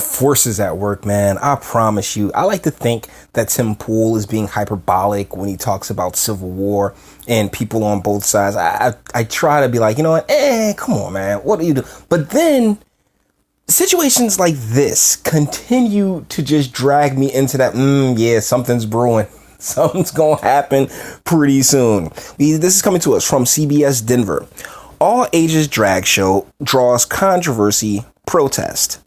are forces at work, man. I promise you. I like to think that Tim Pool is being hyperbolic when he talks about Civil War and people on both sides. I try to be like, you know what? Come on, man. What do you do? But then situations like this continue to just drag me into that, yeah, something's brewing. Something's gonna happen pretty soon. This is coming to us from CBS Denver. All ages drag show draws controversy, protest.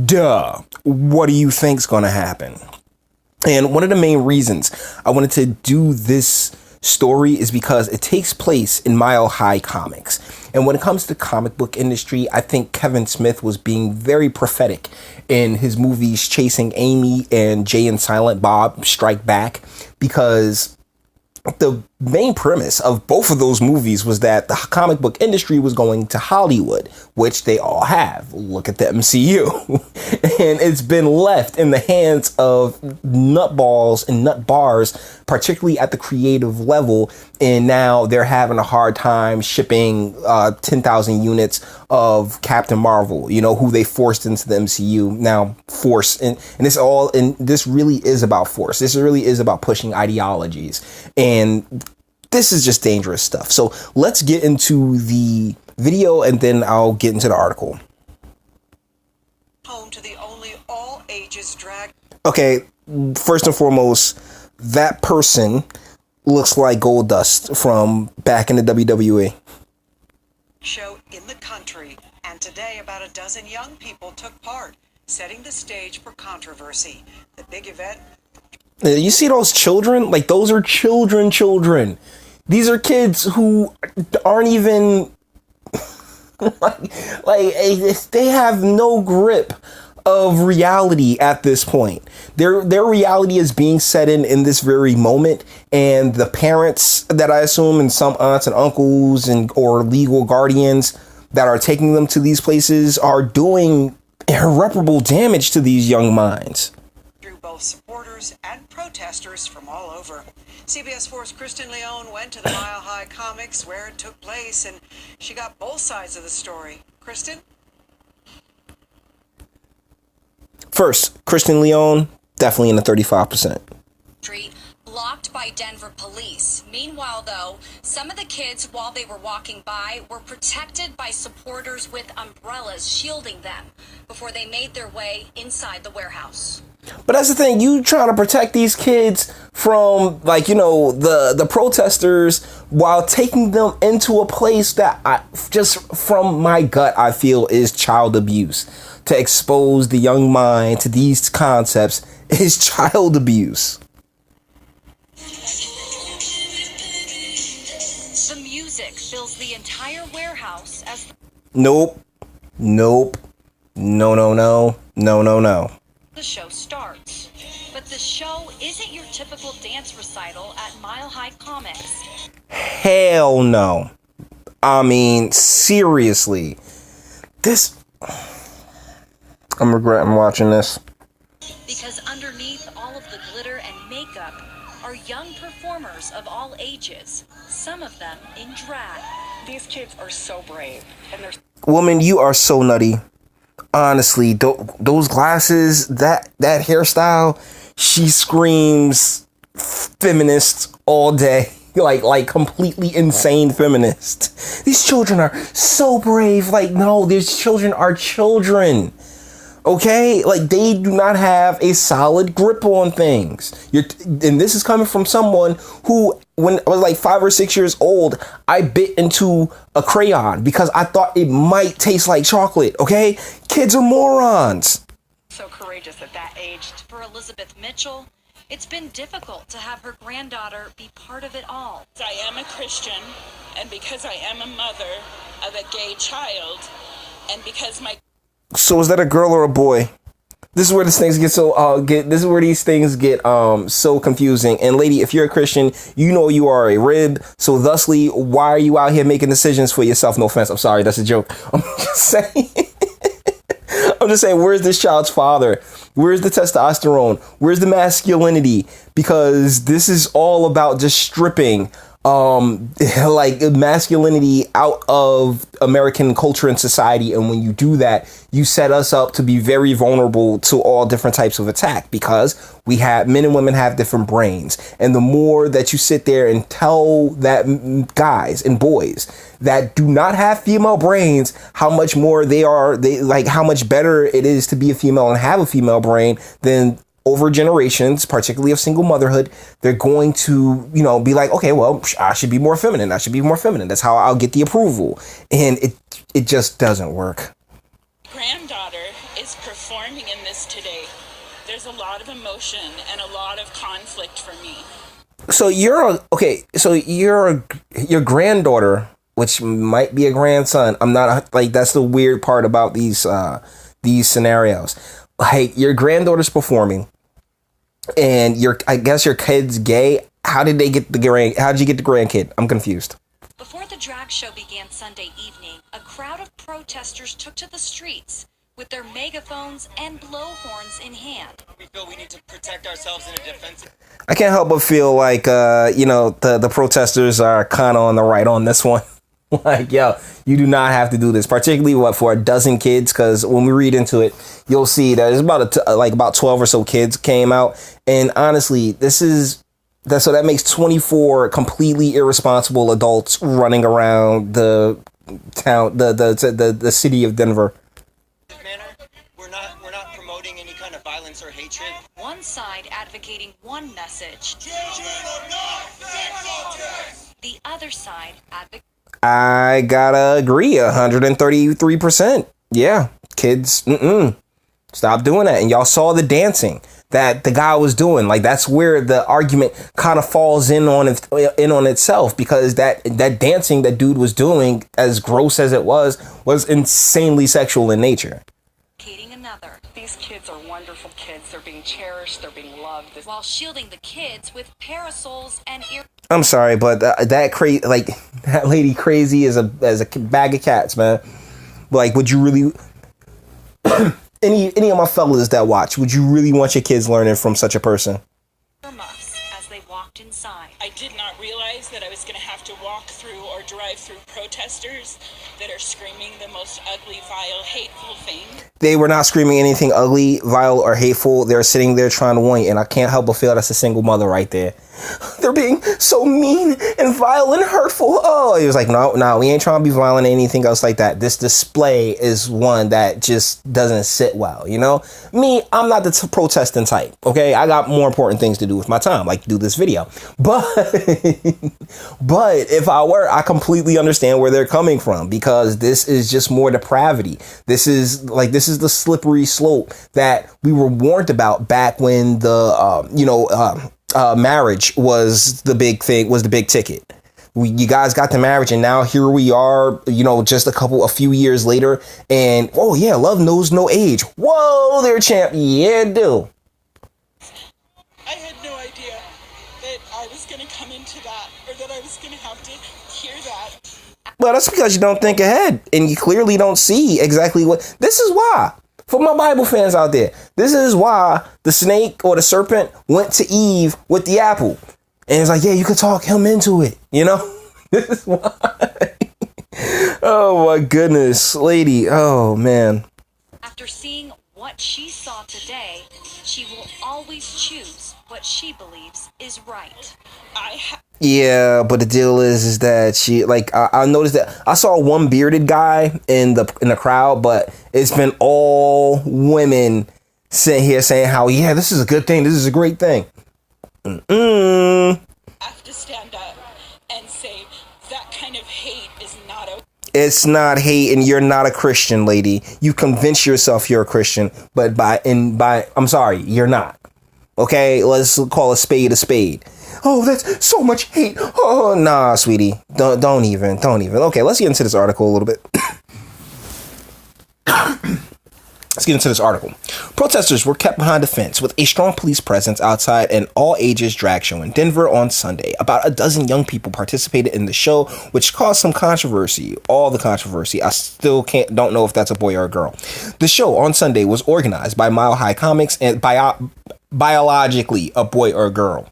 Duh. What do you think's gonna happen? And one of the main reasons I wanted to do this story is because it takes place in Mile High Comics. And when it comes to the comic book industry, I think Kevin Smith was being very prophetic in his movies Chasing Amy and Jay and Silent Bob Strike Back, because the main premise of both of those movies was that the comic book industry was going to Hollywood, which they all have. Look at the MCU. And it's been left in the hands of nutballs and nut bars, particularly at the creative level. And now they're having a hard time shipping 10,000 units of Captain Marvel, you know, who they forced into the MCU. Now, force. And this really is about force. This really is about pushing ideologies. And this is just dangerous stuff. So let's get into the video and then I'll get into the article. Home to the only all ages drag. Okay, first and foremost, that person looks like Goldust from back in the WWE. Show in the country, and today about a dozen young people took part, setting the stage for controversy. The big event. You see those children? Like, those are children. These are kids who aren't even like they have no grip of reality at this point. Their reality is being set in this very moment, and the parents that I assume, and some aunts and uncles and or legal guardians that are taking them to these places are doing irreparable damage to these young minds. Drew both supporters and protesters from all over. CBS 4's Kristen Leone went to the Mile High Comics where it took place, and she got both sides of the story. Kristen? First, Kristen Leone, definitely in the 35%. Blocked by Denver police. Meanwhile, though, some of the kids, while they were walking by, were protected by supporters with umbrellas shielding them before they made their way inside the warehouse. But that's the thing, you trying to protect these kids from, like, you know, the protesters while taking them into a place that I just from my gut I feel is child abuse. To expose the young mind to these concepts is child abuse. The music fills the entire warehouse as Nope. No. the show starts. But the show isn't your typical dance recital at Mile High Comics. Hell no. I mean, seriously. I'm regretting watching this. Because underneath all of the glitter and makeup are young performers of all ages, some of them in drag. These kids are so brave, and they're... Woman, you are so nutty. Honestly, those glasses, that hairstyle, she screams feminist all day. Like completely insane feminist. These children are so brave. Like, no, these children are children. Okay, like they do not have a solid grip on things. And this is coming from someone who, when I was like 5 or 6 years old, I bit into a crayon because I thought it might taste like chocolate. Okay, kids are morons. so courageous at that age. For Elizabeth Mitchell, it's been difficult to have her granddaughter be part of it all. I am a Christian, and because I am a mother of a gay child, and because my... So is that a girl or a boy? This is where these things get so so confusing. And lady, if you're a Christian, you know you are a rib. So thusly, why are you out here making decisions for yourself? No offense. I'm sorry. That's a joke. I'm just saying. Where's this child's father? Where's the testosterone? Where's the masculinity? Because this is all about just stripping like masculinity out of American culture and society. And when you do that, you set us up to be very vulnerable to all different types of attack, because we have men and women have different brains. And the more that you sit there and tell that guys and boys that do not have female brains, how much more how much better it is to be a female and have a female brain, then over generations, particularly of single motherhood, they're going to, be like, okay, well, I should be more feminine. I should be more feminine. That's how I'll get the approval. And it just doesn't work. Granddaughter is performing in this today. There's a lot of emotion and a lot of conflict for me. So your granddaughter, which might be a grandson. I'm not like, that's the weird part about these scenarios. Like, your granddaughter's performing, and I guess your kid's gay. How did you get the grandkid? I'm confused. Before the drag show began Sunday evening, a crowd of protesters took to the streets with their megaphones and blowhorns in hand. We feel we need to protect ourselves in a defensive. I can't help but feel like, the protesters are kind of on the right on this one. Like, yo, you do not have to do this, particularly for a dozen kids, because when we read into it, you'll see that there's about 12 or so kids came out. And honestly, that makes 24 completely irresponsible adults running around the town, the city of Denver. We're not promoting any kind of violence or hatred. One side advocating one message. Children are not sex objects. The other side advocating. I gotta agree, 133%. Yeah, kids, stop doing that. And y'all saw the dancing that the guy was doing. Like, that's where the argument kind of falls in on itself, because that dancing that dude was doing, as gross as it was insanely sexual in nature. Another. These kids are wonderful kids. They're being cherished. They're being loved. While shielding the kids with parasols and ear. I'm sorry, but that lady crazy as a bag of cats, man. Like, would you really any of my fellas that watch, would you really want your kids learning from such a person? As they walked inside. I did not realize that I was going to have to walk through or drive through protesters that are screaming the most ugly, vile, hateful thing. They were not screaming anything ugly, vile, or hateful. They're sitting there trying to win, and I can't help but feel that's a single mother right there. They're being so mean and vile and hurtful. Oh, he was like, no, we ain't trying to be violent or anything else like that. This display is one that just doesn't sit well, Me, I'm not the protesting type, okay? I got more important things to do with my time, like do this video. But if I were, I completely understand where they're coming from, because this is just more depravity. This is the slippery slope that we were warned about back when the marriage was the big thing, was the big ticket. You guys got the marriage, and now here we are, just a few years later, and oh yeah, love knows no age. Whoa there, champ. Yeah, do. I had no idea that I was going to come into that, or that I was going to have to hear that. Well, that's because you don't think ahead, and you clearly don't see exactly what. This is why. For my Bible fans out there, this is why the snake or the serpent went to Eve with the apple. And it's like, yeah, you could talk him into it, This is why. Oh, my goodness, lady. Oh, man. After seeing what she saw today, she will always choose what she believes is right. Yeah, but the deal is that she, I noticed that I saw one bearded guy in the crowd, but it's been all women sitting here saying how, yeah, this is a good thing. This is a great thing. I have to stand up and say that kind of hate is not okay. It's not hate, and you're not a Christian, lady. You convince yourself you're a Christian, but I'm sorry, you're not. Okay, let's call a spade a spade. Oh, that's so much hate. Oh, nah, sweetie. Don't even. Okay, let's get into this article a little bit. Let's get into this article. Protesters were kept behind a fence with a strong police presence outside an all-ages drag show in Denver on Sunday. About a dozen young people participated in the show, which caused some controversy. All the controversy. I still don't know if that's a boy or a girl. The show on Sunday was organized by Mile High Comics and biologically a boy or a girl.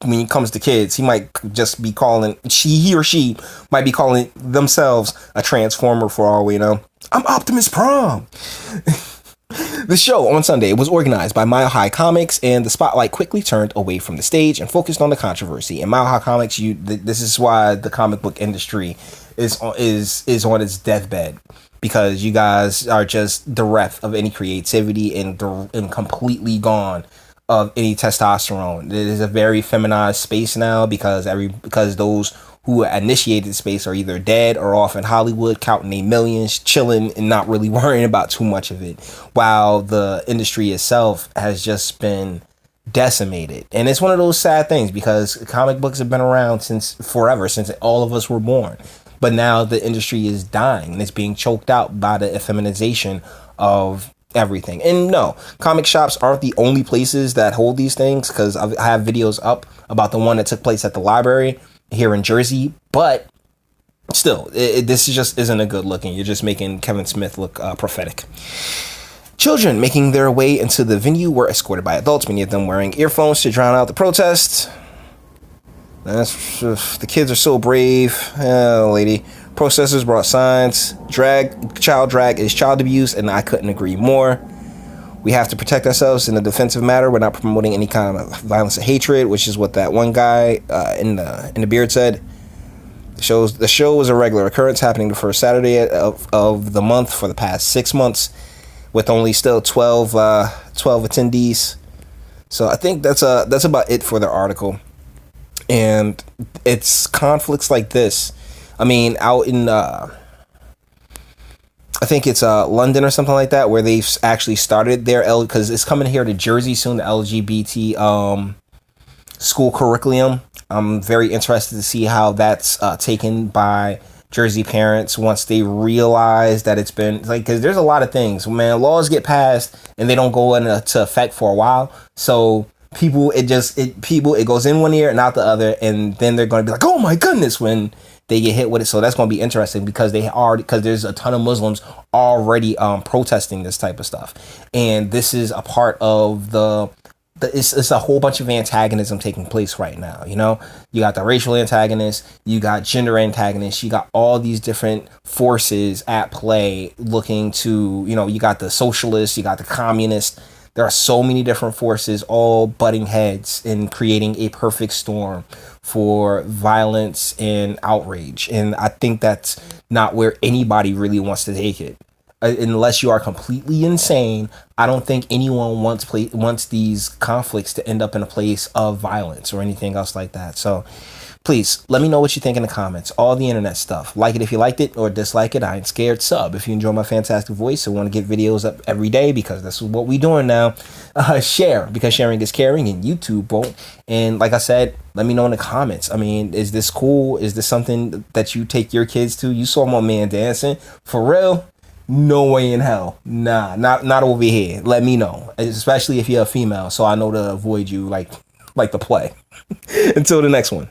when it comes to kids, he might just be calling he or she might be calling themselves a transformer for all we know. I'm Optimus Prime. The show on Sunday was organized by Mile High Comics, and the spotlight quickly turned away from the stage and focused on the controversy. In Mile High Comics, this is why the comic book industry is on its deathbed, because you guys are just bereft of any creativity and completely gone of any testosterone. It is a very feminized space now because those who initiated the space are either dead or off in Hollywood counting their millions, chilling and not really worrying about too much of it, while the industry itself has just been decimated. And it's one of those sad things because comic books have been around since forever, since all of us were born. But now the industry is dying and it's being choked out by the effeminization of everything. And no, comic shops aren't the only places that hold these things, because I have videos up about the one that took place at the library here in Jersey, but still, this just isn't a good looking. You're just making Kevin Smith look prophetic. Children making their way into the venue were escorted by adults, many of them wearing earphones to drown out the protests. The kids are so brave. Lady. Protesters brought signs. Child drag is child abuse, and I couldn't agree more. We have to protect ourselves in a defensive matter. We're not promoting any kind of violence or hatred, which is what that one guy in the beard said. The show was a regular occurrence, happening the first Saturday of the month for the past 6 months, with only still 12 attendees. So I think that's about it for the article. And it's conflicts like this. I mean, out in I think it's London or something like that, where they've actually started their because it's coming here to Jersey soon, the LGBT school curriculum. I'm very interested to see how that's taken by Jersey parents once they realize that it's been like, because there's a lot of things, man, laws get passed and they don't go into effect for a while. So it goes in one ear and out the other, and then they're going to be like, oh my goodness, when they get hit with it. So that's going to be interesting because there's a ton of Muslims already protesting this type of stuff, and this is a part of it's a whole bunch of antagonism taking place right now. You know, you got the racial antagonists, you got gender antagonists, you got all these different forces at play looking to, you got the socialists, you got the communists. There are so many different forces all butting heads and creating a perfect storm for violence and outrage. And I think that's not where anybody really wants to take it. Unless you are completely insane, I don't think anyone wants these conflicts to end up in a place of violence or anything else like that. So please let me know what you think in the comments. All the internet stuff. Like it if you liked it, or dislike it. I ain't scared. Sub if you enjoy my fantastic voice and want to get videos up every day, because that's what we doing now. Share, because sharing is caring, and YouTube won't. And like I said, let me know in the comments. I mean, is this cool? Is this something that you take your kids to? You saw my man dancing. For real? No way in hell. Nah, not over here. Let me know, especially if you're a female, so I know to avoid you like the play. Until the next one.